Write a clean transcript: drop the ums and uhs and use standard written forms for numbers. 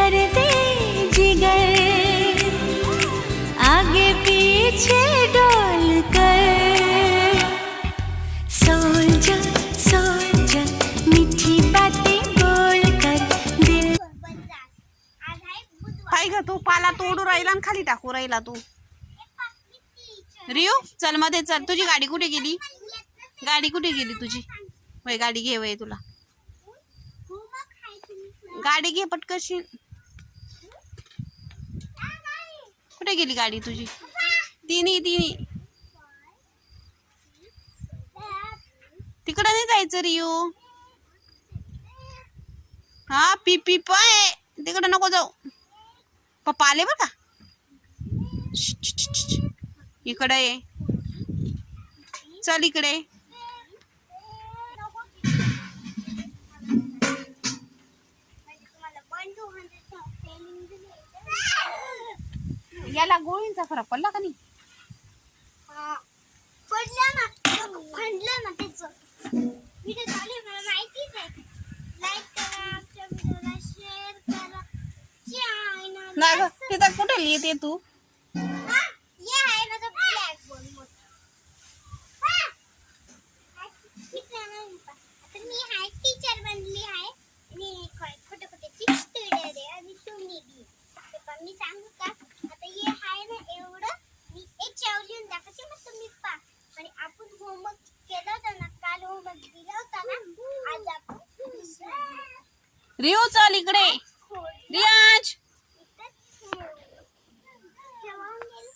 कर दे जिगर, आगे पीछे डोल कर। सोल्जर सोल्जर मीठी बातें बोल कर दिल। काय ग तू पाला तोडू राहिला आणि खाली टाकू राहिला तू। रियू चल मध्ये चल, तुझी गाडी कुठे गेली? गाडी कुठे गेली तुझी? वय गाडी घे, वय तुला गाडी घे पटकशी। कुठे गेली गाडी तुझी? तिन्ही तिकडं नाही जायचं रियू। हा पी पी पाय, तिकडं नको जाऊ, पप्पा आले बरं का। इकडे ये, चल इकडे। याला गोळींचा फरक पडला का नाही? पडला ना, भांडलं ना त्याचं। व्हिडिओ चालू आहे, मला माहितीच आहे। लाईक करा, आमच्या व्हिडिओला शेअर करा। नाही ग, तिथं कुठे लिहिते तू? ये आहे माझा ब्लॅक बोर्ड मोठा। आता मी हाय टीचर बनली आहे आणि खोटे खोटे स्टुडंट आहे आणि तुम्ही बी। तर मी सांगू का, आता ये आहे ना एवढं, मी याच्यावर लिहून दाखवते, मग तुम्ही पहा। आणि आपण होमवर्क केला होता ना, काल होमवर्क दिला होता ना, आज आपण रियू चल इकडे, रियाज